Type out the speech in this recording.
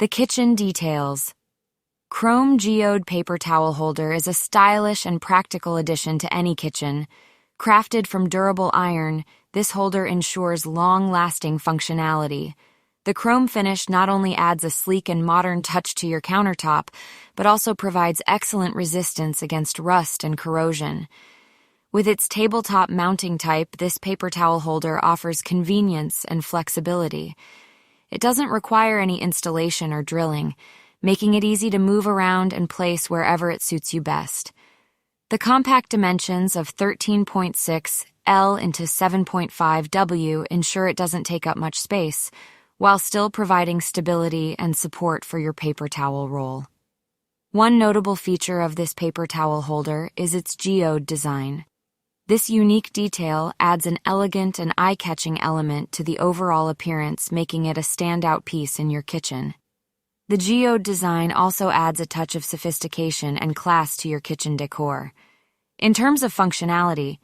The kitchen details. Chrome Geode paper towel holder is a stylish and practical addition to any kitchen. Crafted from durable iron, this holder ensures long-lasting functionality. The chrome finish not only adds a sleek and modern touch to your countertop, but also provides excellent resistance against rust and corrosion. With its tabletop mounting type, this paper towel holder offers convenience and flexibility. It doesn't require any installation or drilling, making it easy to move around and place wherever it suits you best. The compact dimensions of 13.6 L into 7.5 W ensure it doesn't take up much space, while still providing stability and support for your paper towel roll. One notable feature of this paper towel holder is its geode design. This unique detail adds an elegant and eye-catching element to the overall appearance, making it a standout piece in your kitchen. The geode design also adds a touch of sophistication and class to your kitchen decor. In terms of functionality,